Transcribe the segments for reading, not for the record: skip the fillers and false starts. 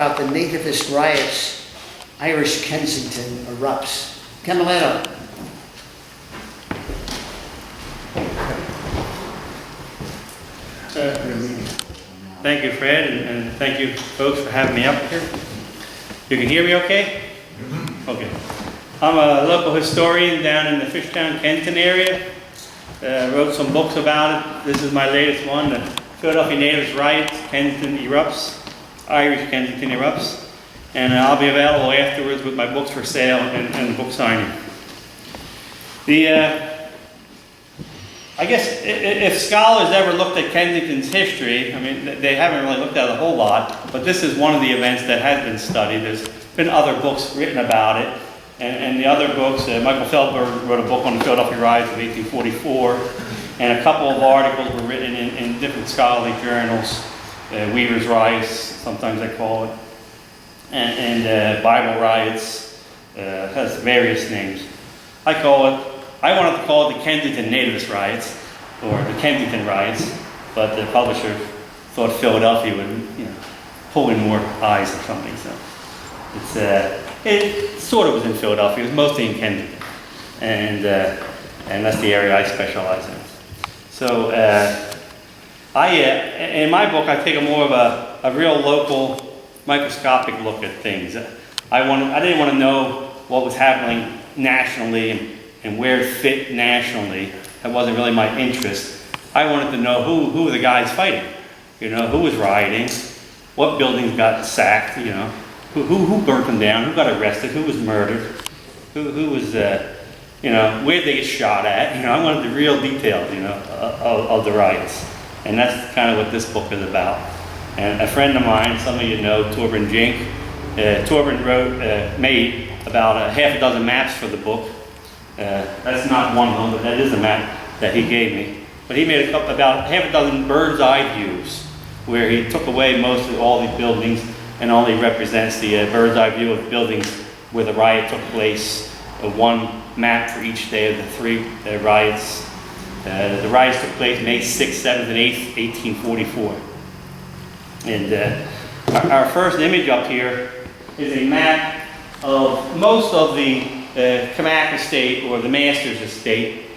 About the Nativist riots, Irish Kensington erupts. Ken Milano. Thank you, Fred, and thank you, folks, for having me up here. You can hear me okay? Okay. I'm a local historian down in the Fishtown, Kensington area. Wrote some books about it. This is my latest one, the Philadelphia Nativist Riots, Kensington Erupts, Irish Kensington Erupts. And I'll be available afterwards with my books for sale and book signing. I guess if scholars ever looked at Kensington's history, I mean, they haven't really looked at it a whole lot, but this is one of the events that has been studied. There's been other books written about it, and the other books, Michael Feldberg wrote a book on the Philadelphia Riots of 1844, and a couple of articles were written in different scholarly journals, Weaver's Riots, sometimes they call it, and Bible Riots, has various names. I wanted to call it the Kensington Nativist Riots, or the Kensington Riots, but the publisher thought Philadelphia would, pull in more eyes or something. So it sort of was in Philadelphia. It was mostly in Kensington, and that's the area I specialize in. So in my book, I take a more of a real local, microscopic look at things. I didn't want to know what was happening nationally and where it fit nationally. That wasn't really my interest. I wanted to know who were the guys fighting, who was rioting, what buildings got sacked, who burnt them down, who got arrested, who was murdered, who was, where did they get shot at. I wanted the real details, of the riots. And that's kind of what this book is about. And a friend of mine, some of you know, Torben Jink, Torben made about half a dozen maps for the book. That's not one of them, but that is a map that he gave me. But he made about half a dozen bird's eye views, where he took away mostly all the buildings and only represents the bird's eye view of buildings where the riot took place. One map for each day of the three riots. The riots took place May 6th, 7th, and 8th, 1844. And our first image up here is a map of most of the Camac estate, or the Masters estate.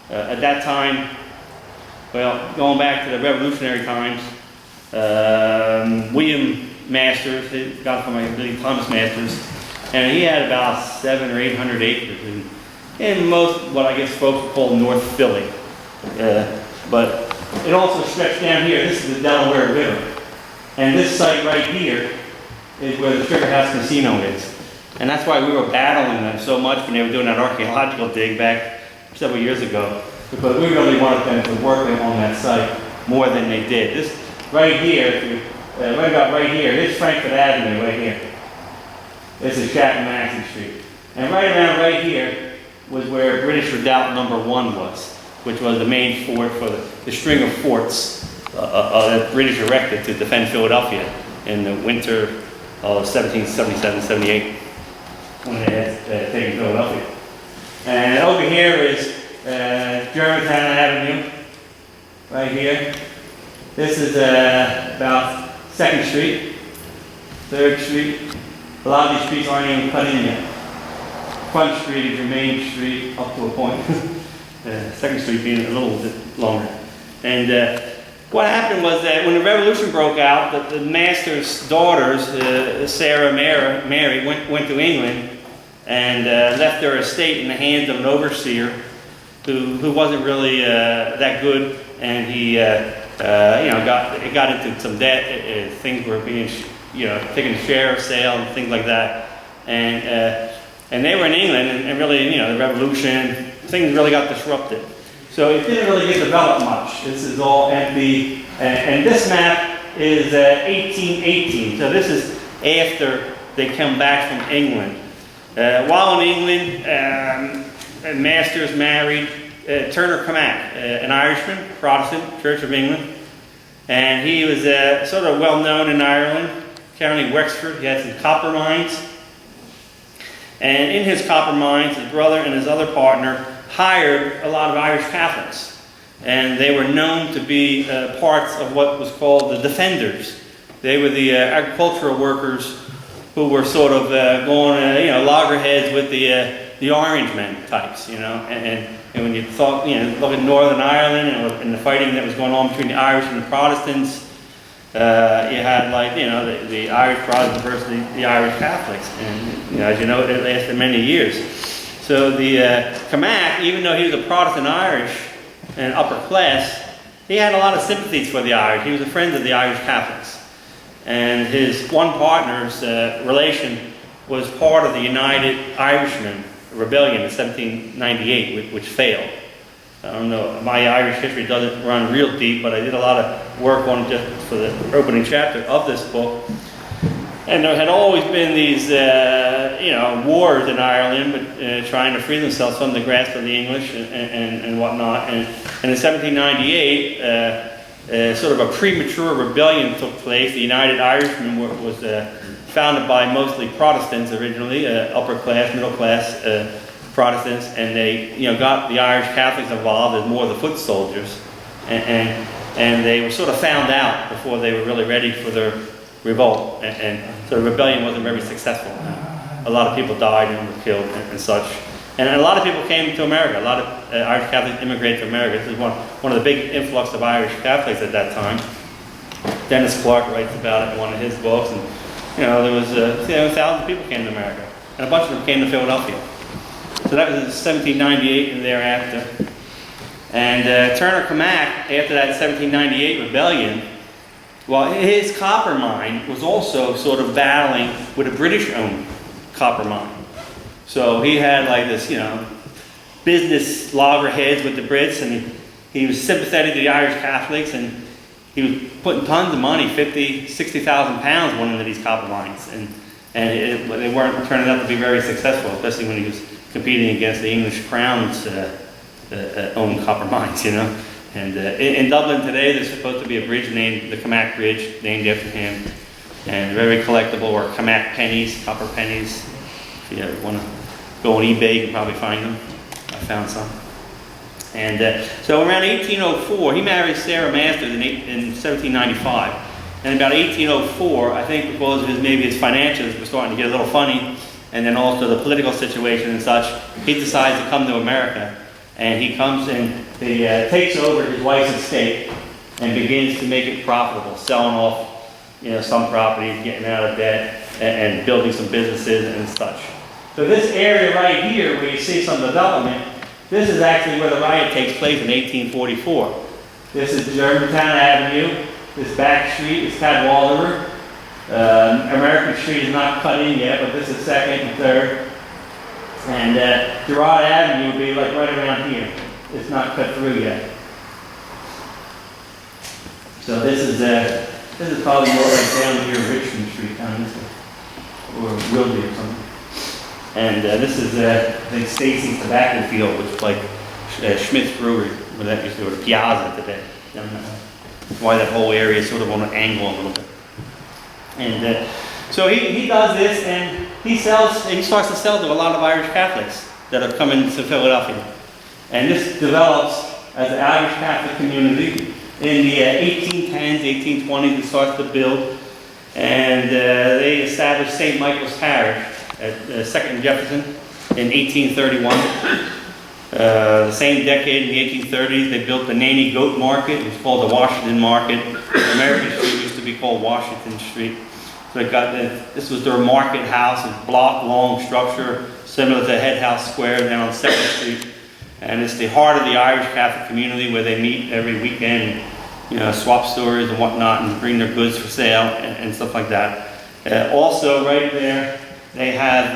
At that time, well, going back to the Revolutionary times, William Masters, he got it from, I believe, Thomas Masters, and he had about 700 or 800 acres in most, what I guess folks would call North Philly. But it also stretched down here. This is the Delaware River. And this site right here is where the Sugar House Casino is. And that's why we were battling them so much when they were doing that archaeological dig back several years ago, because we really wanted them to work on that site more than they did. This right here, right about right here, this is Frankfort Avenue right here. This is Shackamaxon Street. And right around right here was where British Redoubt No. 1 was, which was the main fort for the string of forts that British erected to defend Philadelphia in the winter of 1777-78. When they had taken Philadelphia. And over here is Germantown Avenue, right here. This is about 2nd Street, 3rd Street. A lot of these streets aren't even cut in yet. Front Street is your main street up to a point. 2nd Street being a little bit longer. And what happened was that when the Revolution broke out, the Master's daughters, Sarah and Mary, went to England and left their estate in the hands of an overseer who wasn't really that good, and he got into some debt. Things were being taken to sheriff's sale and things like that, and they were in England, and really the Revolution, things really got disrupted. So it didn't really get developed much. This is all empty. And this map is 1818. So this is after they come back from England. While in England, Masters married Turner Camac, an Irishman, Protestant, Church of England. And he was sort of well known in Ireland, County Wexford. He had some copper mines. And in his copper mines, his brother and his other partner hired a lot of Irish Catholics. And they were known to be parts of what was called the Defenders, They were the agricultural workers who were sort of going, loggerheads with the Orange Men types, and when you thought, look at Northern Ireland and the fighting that was going on between the Irish and the Protestants, you had the Irish Protestants versus the Irish Catholics, and as you know, it lasted many years. So the Camac, even though he was a Protestant Irish and upper class, he had a lot of sympathies for the Irish. He was a friend of the Irish Catholics. And his one partner's relation was part of the United Irishmen rebellion in 1798, which failed. I don't know, my Irish history doesn't run real deep, but I did a lot of work on it just for the opening chapter of this book. And there had always been these, wars in Ireland, but trying to free themselves from the grasp of the English and whatnot. And in 1798, sort of a premature rebellion took place. The United Irishmen was founded by mostly Protestants originally, upper class, middle class Protestants, and they, got the Irish Catholics involved as more of the foot soldiers, and they were sort of found out before they were really ready for their revolt, and so the rebellion wasn't very successful. A lot of people died and were killed and such. And a lot of people came to America. A lot of Irish Catholics immigrated to America. This is one of the big influx of Irish Catholics at that time. Dennis Clark writes about it in one of his books. And there was 1,000 people came to America, and a bunch of them came to Philadelphia. So that was in 1798 and thereafter. And Turner Camac, after that 1798 rebellion, well, his copper mine was also sort of battling with a British-owned copper mine. So he had this, business loggerheads with the Brits, and he was sympathetic to the Irish Catholics, and he was putting tons of money, 50, 60,000 pounds, went into these copper mines, and they weren't turning out to be very successful, especially when he was competing against the English Crown's owned copper mines, And in Dublin today, there's supposed to be a bridge named the Camac Bridge, named after him, and very collectible are Camac pennies, copper pennies. If you want to go on eBay, you can probably find them. I found some. And so around 1804, he married Sarah Masters in 1795. And about 1804, I think because of his finances were starting to get a little funny, and then also the political situation and such, he decides to come to America. And he comes and he takes over his wife's estate and begins to make it profitable, selling off, some properties, getting out of debt, and building some businesses and such. So this area right here, where you see some development, this is actually where the riot takes place in 1844. This is Germantown Avenue. This back street is Cadwalader. American Street is not cut in yet, but this is second and third. And Girard Avenue would be right around here. It's not cut through yet. So this is probably more like down here Richmond Street, down this way, or Wilby or something. And this is I think Stacy's Tobacco Field, which is like Schmidt's Brewery, where that used to go to Piazza today. That's why that whole area is sort of on an angle a little bit. And so he does this, and he starts to sell to a lot of Irish Catholics that are coming to Philadelphia. And this develops as an Irish Catholic community. In the 1810s, 1820s, it starts to build. And they established St. Michael's Parish at 2nd and Jefferson in 1831. The same decade, in the 1830s, they built the Nanny Goat Market. It was called the Washington Market. American Street used to be called Washington Street. So this was their market house, a block-long structure, similar to Head House Square down on 2nd Street. And it's the heart of the Irish Catholic community where they meet every weekend, swap stories and whatnot, and bring their goods for sale and stuff like that. Also, right there, they have,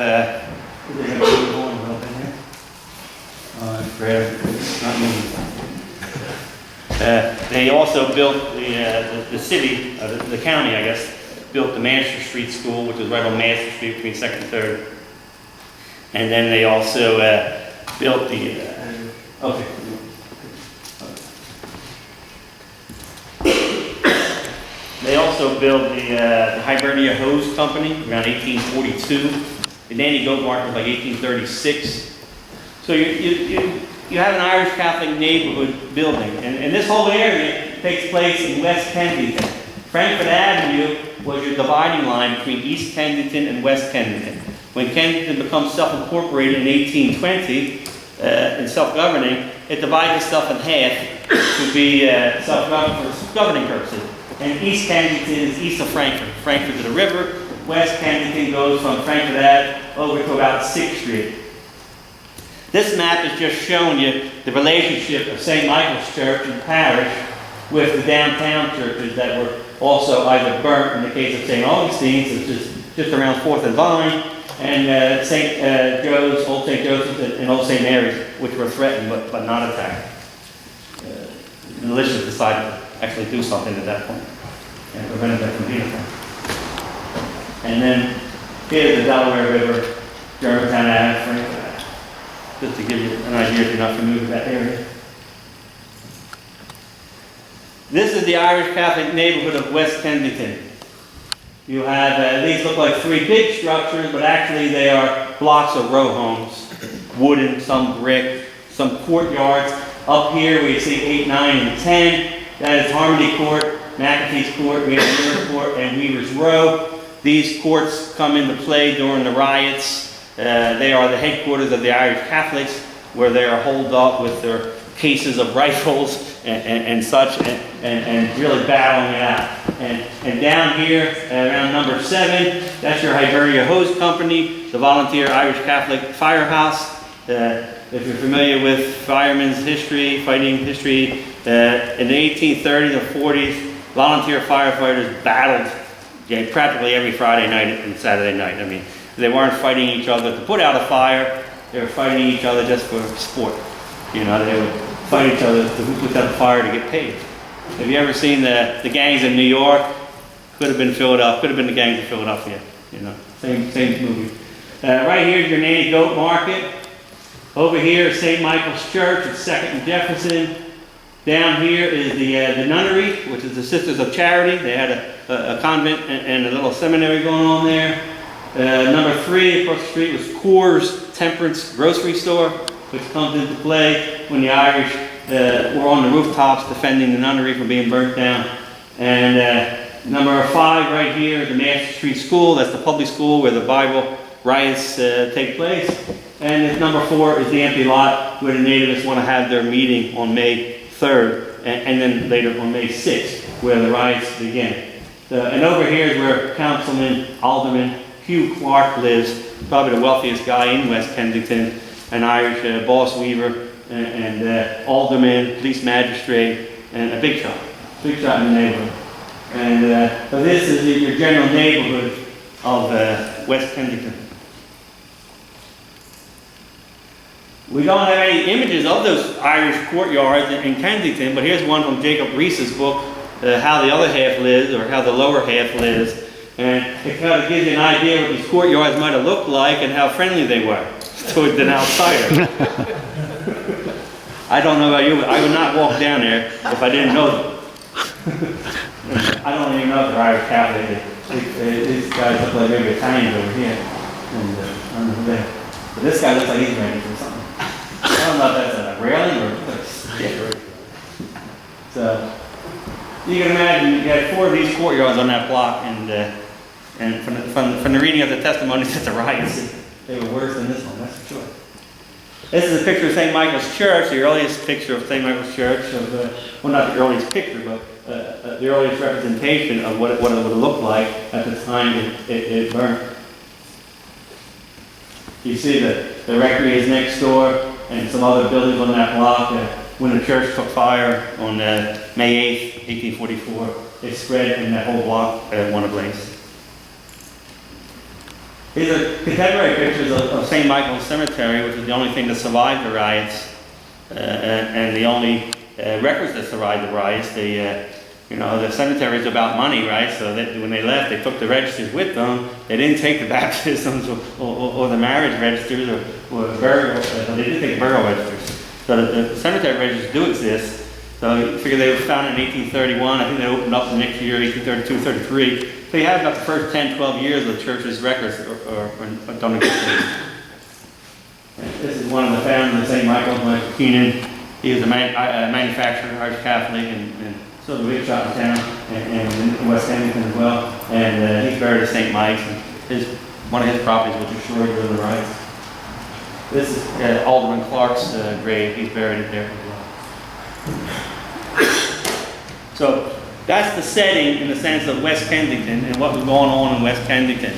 they also built the city, the county, I guess, built the Master Street School, which was right on Master Street between 2nd and 3rd. And then they also built the, They also built the Hibernia Hose Company around 1842. The Nanny Goat Market was like 1836. So you have an Irish Catholic neighborhood building. And this whole area takes place in West Kensington. Frankfurt Avenue was your dividing line between East Kensington and West Kensington. When Kensington becomes self-incorporated in 1820 and self-governing, it divides itself in half to be self-governing for governing purposes. And East Kensington is east of Frankfurt. Frankfurt to the river. West Kensington goes from Frankfurt Ave over to about 6th Street. This map is just showing you the relationship of St. Michael's Church and Parish with the downtown churches that were also either burnt, in the case of St. Augustine's, which is just around 4th and Vine, and St. Joe's, Old St. Joseph's, and Old St. Mary's, which were threatened but not attacked. The militias decided to actually do something at that point and prevented that from being attacked. And then here's the Delaware River, Germantown Ave, Frankfurt Ave, just to give you an idea if you're not familiar with that area. This is the Irish Catholic neighborhood of West Kensington. You have, these look like 3 big structures, but actually they are blocks of row homes, wooden, some brick, some courtyards. Up here we see 8, 9, and 10. That is Harmony Court, McAfee's Court, Weaver's Court, and Weaver's Row. These courts come into play during the riots. They are the headquarters of the Irish Catholics, where they are holed up with their cases of rifles and such, and really battling it out. And down here, around number 7, that's your Hibernia Hose Company, the Volunteer Irish Catholic Firehouse. If you're familiar with firemen's history, fighting history, in the 1830s and 40s, volunteer firefighters battled practically every Friday night and Saturday night. I mean, they weren't fighting each other to put out a fire, they were fighting each other just for sport. You know, they would fight each other to who put out the fire to get paid. Have you ever seen the gangs in New York? Could have been Philadelphia, could have been the gangs in Philadelphia, you know, same movie. Right here is your Nanny Goat Market. Over here is St. Michael's Church at 2nd and Jefferson. Down here is the nunnery, which is the Sisters of Charity. They had a convent and a little seminary going on there. Number 3 across the street was Coors Temperance Grocery Store, which comes into play when the Irish were on the rooftops defending the nunnery from being burnt down. And number 5 right here is the Master Street School. That's the public school where the Bible riots take place. And number 4 is the empty lot where the Nativists want to have their meeting on May 3rd and then later on May 6th where the riots begin. And over here is where Alderman Hugh Clark lives, probably the wealthiest guy in West Kensington, an Irish boss weaver and alderman, police magistrate, and a big shot in the neighborhood. And so this is your general neighborhood of West Kensington. We don't have any images of those Irish courtyards in Kensington, but here's one from Jacob Rees's book, How the Other Half Lives, or How the Lower Half Lives. And it kind of gives you an idea what these courtyards might have looked like and how friendly they were towards an outsider. I don't know about you, but I would not walk down there if I didn't know them. I don't even know if they're Irish Catholic. These guys look like maybe Italians over here. And I don't know who they are. But this guy looks like he's ready for something. I don't know if that's a railing or a stick. So you can imagine you had 4 of these courtyards on that block, and from the reading of the testimonies at the riots, they were worse than this one, that's for sure. This is a picture of St. Michael's Church, the earliest picture of St. Michael's Church, well, not the earliest picture, but the earliest representation of what it would have looked like at the time it burned. You see the rectory is next door, and some other buildings on that block. When the church took fire on May 8th, 1844, it spread and that whole block went ablaze. These are contemporary pictures of St. Michael's Cemetery, which is the only thing that survived the riots, and the only records that survived the riots. The cemetery is about money, right? So that when they left, they took the registers with them. They didn't take the baptisms or the marriage registers or burial. They didn't take burial registers. So the cemetery registers do exist. So you figure they were founded in 1831. I think they opened up the next year, 1832, 33. So you have about the first 10, 12 years of the church's records or don't exist. This is one of the founders of St. Michael's, Michael Keenan. He was a manufacturer, Irish Catholic, and So the big shot in town, and in West Kensington as well, and he's buried at St. Mike's, and one of his properties, which is sure to the right. This is Alderman Clark's grave, he's buried it there as well. So that's the setting in the sense of West Kensington and what was going on in West Kensington.